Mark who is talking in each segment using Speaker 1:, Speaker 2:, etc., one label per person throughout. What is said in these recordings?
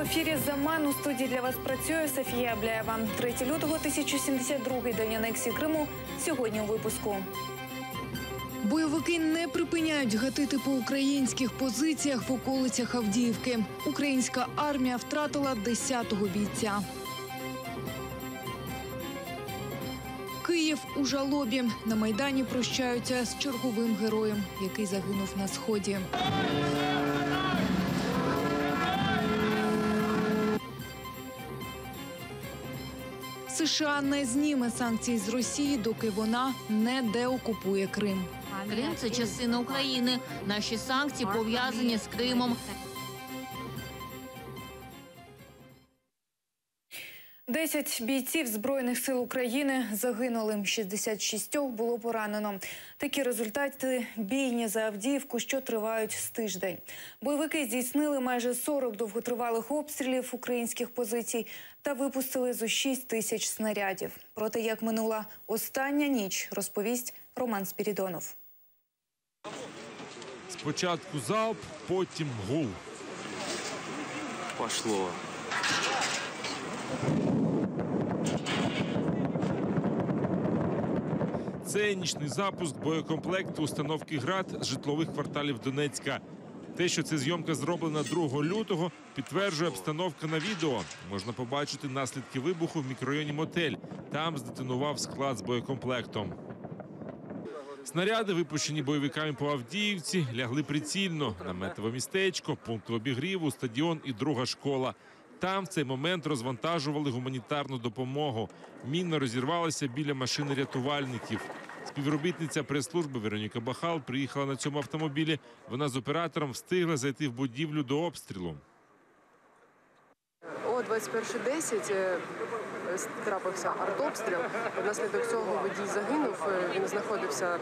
Speaker 1: ефірі «Заман». У студії для вас працює Софія Абляєва. 3 лютого, 1072-й день анексії Криму. Сьогодні у випуску. Бойовики не припиняють гатити по українських позиціях в околицях Авдіївки. Українська армія втратила 10-го бійця. Київ у жалобі. На Майдані прощаються з черговим героєм, який загинув на Сході. США не зніме санкції з Росії, доки вона не деокупує Крим.
Speaker 2: Крим – це частина України. Наші санкції пов'язані з Кримом.
Speaker 1: 10 бійців Збройних сил України загинули, 66 було поранено. Такі результати бійні за Авдіївку, що тривають з тиждень. Бойовики здійснили майже 40 довготривалих обстрілів українських позицій та випустили зо 6 тисяч снарядів. Про те, як минула остання ніч, розповість Роман Спірідонов.
Speaker 3: Спочатку залп, потім гул.
Speaker 4: Пошло.
Speaker 3: Це нічний запуск боєкомплекту установки «Град» з житлових кварталів Донецька. Те, що ця зйомка зроблена 2 лютого, підтверджує обстановка на відео. Можна побачити наслідки вибуху в мікрорайоні Мотель. Там здетонував склад з боєкомплектом. Снаряди, випущені бойовиками по Авдіївці, лягли прицільно. Наметове містечко, пункт обігріву, стадіон і друга школа. Там в цей момент розвантажували гуманітарну допомогу. Міна розірвалася біля машини рятувальників. Співробітниця прес-служби Вероніка Бахал приїхала на цьому автомобілі. Вона з оператором встигла зайти в будівлю до обстрілу.
Speaker 5: О 21:10 трапився артобстріл. Внаслідок цього водій загинув, він знаходився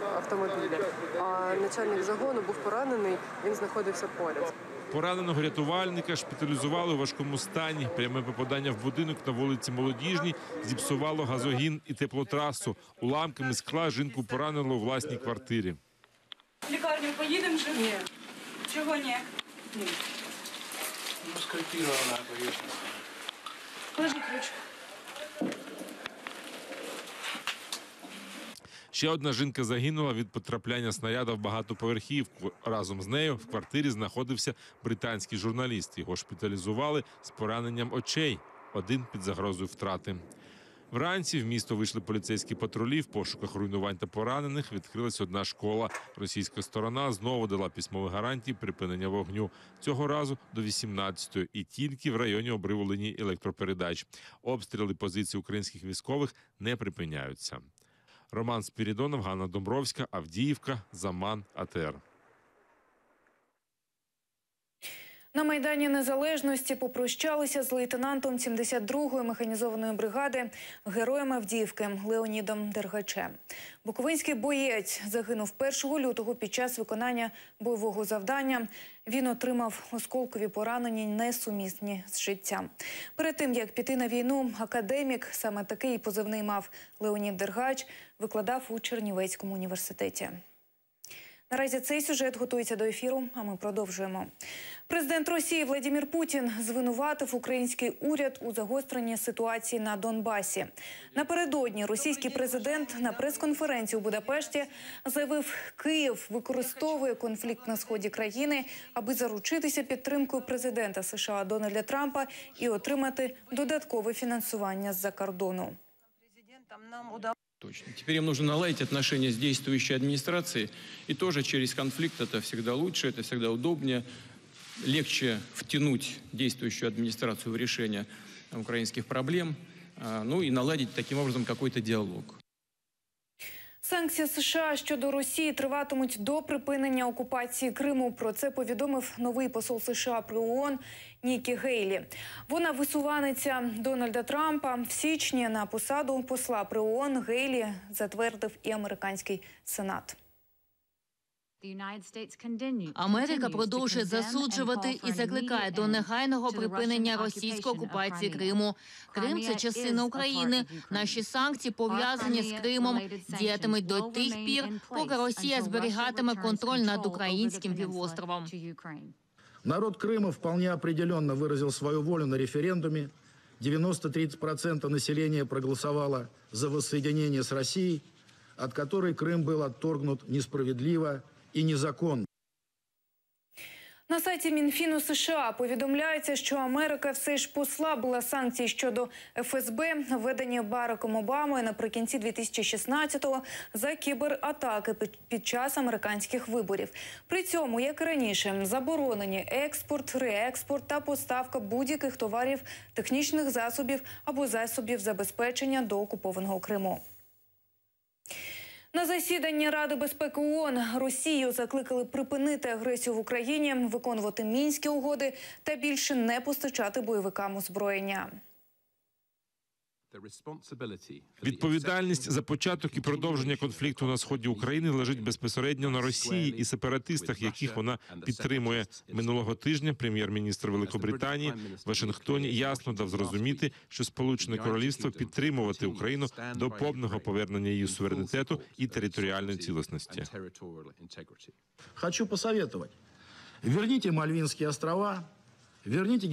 Speaker 5: у автомобілі. А начальник загону був поранений, він знаходився поряд.
Speaker 3: Пораненого рятувальника шпиталізували у важкому стані. Пряме попадання в будинок на вулиці Молодіжній зіпсувало газогін і теплотрасу. Уламками скла жінку поранило у власній квартирі.
Speaker 6: В лікарню поїдемо вже?
Speaker 5: Ні.
Speaker 6: Чого ні?
Speaker 5: Ні.
Speaker 4: Ну, скальпирована поверхность.
Speaker 6: Положи ключ.
Speaker 3: Ще одна жінка загинула від потрапляння снаряда в багатоповерхівку. Разом з нею в квартирі знаходився британський журналіст. Його шпиталізували з пораненням очей. Один під загрозою втрати. Вранці в місто вийшли поліцейські патрулі. В пошуках руйнувань та поранених відкрилась одна школа. Російська сторона знову дала письмові гарантії припинення вогню. Цього разу до 18-ї. І тільки в районі обриву лінії електропередач. Обстріли позицій українських військових не припиняються. Роман Спірідонов, Ганна Домбровська, Авдіївка, Заман, АТР.
Speaker 1: На Майдані Незалежності попрощалися з лейтенантом 72-ї механізованої бригади, героєм Авдіївки Леонідом Дергачем. Буковинський боєць загинув 1 лютого під час виконання бойового завдання. Він отримав осколкові поранення, несумісні з життям. Перед тим, як піти на війну, академік, саме такий позивний мав Леонід Дергач, викладав у Чернівецькому університеті. Наразі цей сюжет готується до ефіру, а ми продовжуємо. Президент Росії Владимир Путін звинуватив український уряд у загостренні ситуації на Донбасі. Напередодні російський президент на прес-конференції у Будапешті заявив, Київ використовує конфлікт на сході країни, аби заручитися підтримкою президента США Дональда Трампа і отримати додаткове фінансування з-за кордону.
Speaker 7: Точно. Теперь им нужно наладить отношения с действующей администрацией. И тоже через конфликт это всегда лучше, это всегда удобнее. Легче втянуть действующую администрацию в решение украинских проблем, ну и наладить таким образом какой-то диалог.
Speaker 1: Санкції США щодо Росії триватимуть до припинення окупації Криму. Про це повідомив новий посол США при ООН Нікі Гейлі. Вона висуваниця Дональда Трампа. В січні на посаду посла при ООН Гейлі затвердив і американський Сенат.
Speaker 2: Америка продовжує засуджувати і закликає до негайного припинення російської окупації Криму. Крим – це частина України. Наші санкції пов'язані з Кримом, діятимуть до тих пір, поки Росія зберігатиме контроль над українським півостровом.
Speaker 8: Народ Крыма вполне определенно выразил свою волю на референдуме. 93% населения проголосовало за воссоединение с Россией, от которой Крым был отторгнут несправедливо и незаконно.
Speaker 1: На сайті Мінфіну США повідомляється, що Америка все ж послабила санкції щодо ФСБ, введені Бараком Обамою наприкінці 2016-го за кібератаки під час американських виборів. При цьому, як і раніше, заборонені експорт, реекспорт та поставка будь-яких товарів, технічних засобів або засобів забезпечення до окупованого Криму. На засіданні Ради безпеки ООН Росію закликали припинити агресію в Україні, виконувати Мінські угоди та більше не постачати бойовикам озброєння.
Speaker 3: Відповідальність за початок і продовження конфлікту на сході України лежить безпосередньо на Росії і сепаратистах, яких вона підтримує. Минулого тижня прем'єр-міністр Великобританії в Вашингтоні ясно дав зрозуміти, що Сполучене Королівство підтримувати Україну до повного повернення її суверенітету і територіальної цілісності.
Speaker 8: Хочу посоветовать. Верните Мальвинские острова, верните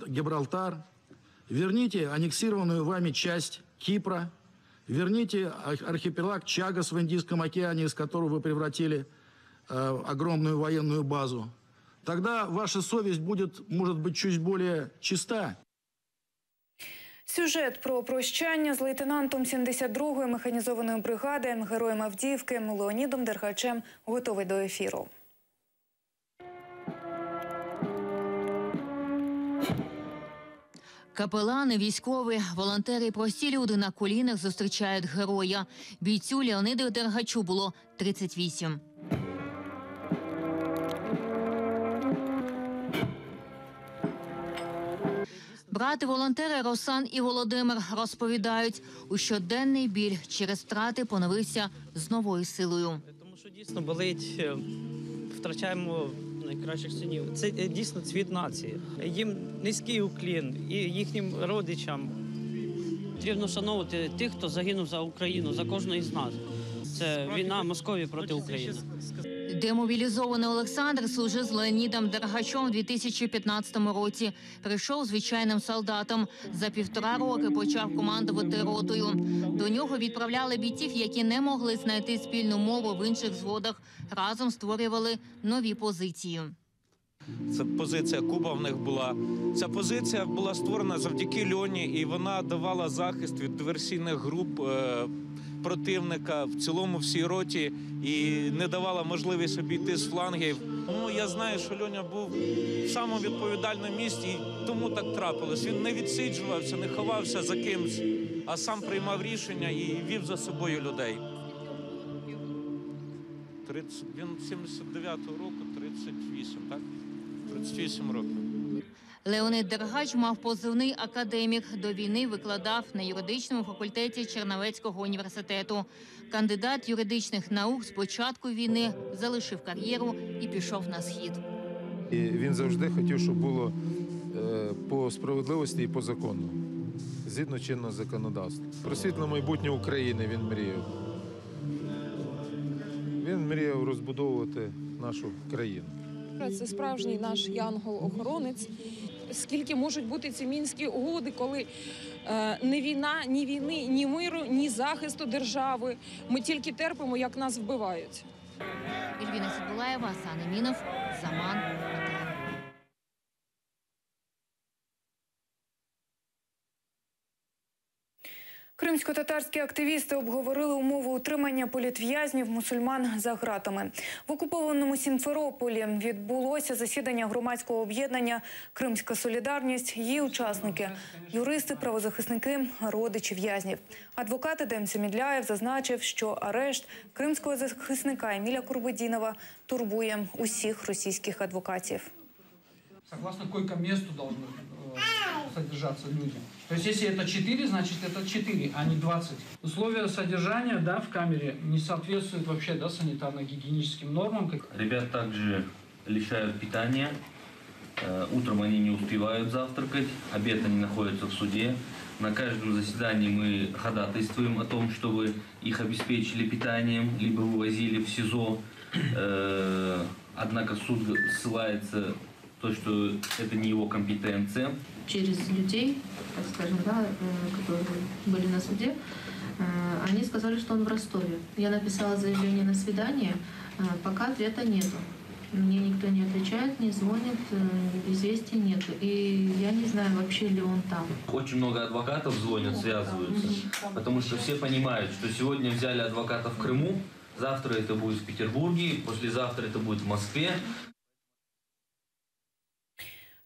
Speaker 8: Гибралтар, верните аннексированную вами часть Кипра, верните архипелаг Чагос в Индийском океане, из которого вы превратили огромную военную базу. Тогда ваша совесть будет, может быть, чуть более чиста.
Speaker 1: Сюжет про прощання з лейтенантом 72-ї механізованої бригади, героєм Авдіївки Леонідом Дергачем готовий до ефіру.
Speaker 2: Капелани, військові, волонтери і прості люди на колінах зустрічають героя. Бійцю Леониду Дергачу було 38. Брати-волонтери Руслан і Володимир розповідають, у щоденний біль через втрати поновився з новою силою.
Speaker 9: Тому що дійсно болить, втрачаємо найкращих синів. Це дійсно цвіт нації. Їм низький уклін і їхнім родичам. Потрібно вшановувати тих, хто загинув за Україну, за кожного із нас. Це війна Московії проти України.
Speaker 2: Демобілізований Олександр служив з Леонідом Дергачом у 2015 році. Прийшов звичайним солдатом. За 1,5 роки почав командувати ротою. До нього відправляли бійців, які не могли знайти спільну мову в інших зводах. Разом створювали нові позиції.
Speaker 10: Це позиція Куба в них була. Ця позиція була створена завдяки Льоні, і вона давала захист від диверсійних груп противника в цілому всій роті і не давала можливість обійти з флангів. Тому я знаю, що Льоня був в самому відповідальному місці, і тому так трапилось. Він не відсиджувався, не ховався за кимсь, а сам приймав рішення і вів за собою людей. Він 79-го року, 38, так? 38 років.
Speaker 2: Леонид Дергач мав позивний «Академік». До війни викладав на юридичному факультеті Чернівецького університету. Кандидат юридичних наук з початку війни залишив кар'єру і пішов на схід.
Speaker 11: І він завжди хотів, щоб було по справедливості і по закону, згідно чинного законодавства. Про світле майбутнє України він мріяв. Він мріяв розбудовувати нашу країну.
Speaker 12: Це справжній наш янгол-охоронець. Скільки можуть бути ці Мінські угоди, коли не війна, ні війни, ні миру, ні захисту держави. Ми тільки терпимо, як нас вбивають.
Speaker 2: Ільвіна Сідбулаєва, Асан Емінов, Заман.
Speaker 1: Кримсько-татарські активісти обговорили умови утримання політв'язнів мусульман за ґратами. В окупованому Сімферополі відбулося засідання громадського об'єднання «Кримська солідарність». Її учасники – юристи, правозахисники, родичі в'язнів. Адвокат Едем Семідляєв зазначив, що арешт кримського захисника Еміля Курбедінова турбує усіх російських адвокатів.
Speaker 4: Согласно койко-месту должны содержаться люди. То есть, если это 4, значит это 4, а не 20. Условия содержания, да, в камере не соответствуют вообще, да, санитарно-гигиеническим нормам.
Speaker 13: Ребят также лишают питания. Утром они не успевают завтракать, обед они находятся в суде. На каждом заседании мы ходатайствуем о том, чтобы их обеспечили питанием, либо вывозили в СИЗО. Однако суд ссылается то, что это не его компетенция.
Speaker 14: Через людей, так скажем, да, которые были на суде, они сказали, что он в Ростове. Я написала заявление на свидание, пока ответа нету. Мне никто не отвечает, не звонит, известий нет. И я не знаю, вообще ли он там.
Speaker 13: Очень много адвокатов звонят, связываются, потому что все понимают, что сегодня взяли адвоката в Крыму, завтра это будет в Петербурге, послезавтра это будет в Москве.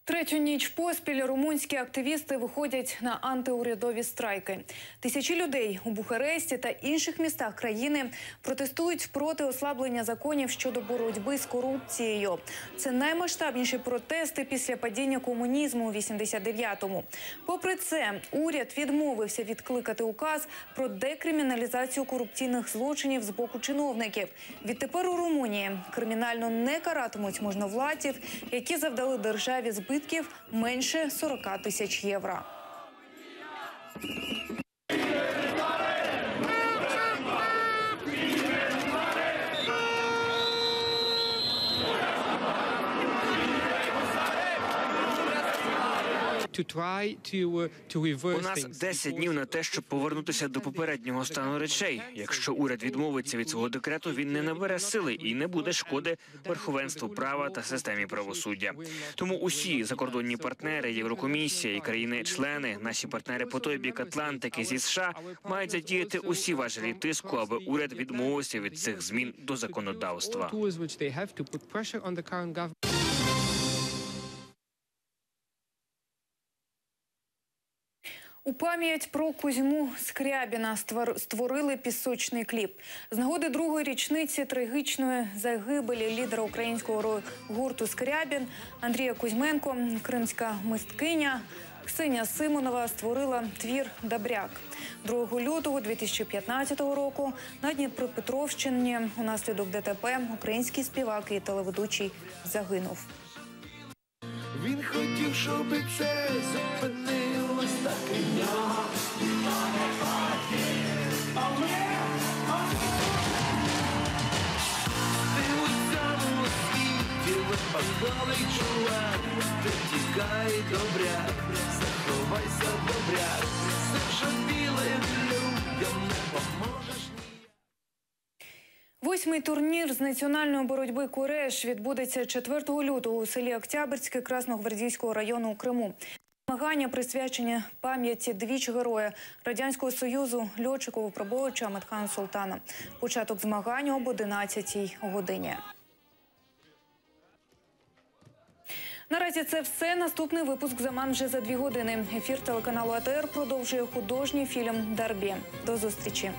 Speaker 1: Третю ніч поспіль румунські активісти виходять на антиурядові страйки. Тисячі людей у Бухаресті та інших містах країни протестують проти ослаблення законів щодо боротьби з корупцією. Це наймасштабніші протести після падіння комунізму у 89-му. Попри це, уряд відмовився відкликати указ про декриміналізацію корупційних злочинів з боку чиновників. Відтепер у Румунії кримінально не каратимуть можновладців, які завдали державі збитків менше 40 тисяч євро.
Speaker 15: У нас 10 днів на те, щоб повернутися до попереднього стану речей. Якщо уряд відмовиться від свого декрету, він не набере сили і не буде шкоди верховенству права та системі правосуддя. Тому усі закордонні партнери, Єврокомісія і країни-члени, наші партнери по той бік Атлантики зі США, мають задіяти усі важелі тиску, аби уряд відмовився від цих змін до законодавства.
Speaker 1: У пам'ять про Кузьму Скрябіна створили пісочний кліп. З нагоди другої річниці трагічної загибелі лідера українського гурту «Скрябін» Андрія Кузьменко, кримська мисткиня Ксенія Симонова створила твір «Добряк». 2 лютого 2015 року на Дніпропетровщині унаслідок ДТП український співак і телеведучий загинув.
Speaker 16: Він хотів, щоб це зупинилось так і в нього. Ти у цьому світі випадковий чувак, ти тікай, добряк, заховайся, добряк, все, що білим людям не поможеш.
Speaker 1: 8-й турнір з національної боротьби «Куреш» відбудеться 4 лютого у селі Октябрьське Красногвардійського району у Криму. Змагання присвячені пам'яті двічі героя Радянського Союзу льотчику-випробовувача Амедхана Султана. Початок змагань об 11-й годині. Наразі це все. Наступний випуск «Заман» вже за 2 години. Ефір телеканалу АТР продовжує художній фільм «Дарбі». До зустрічі.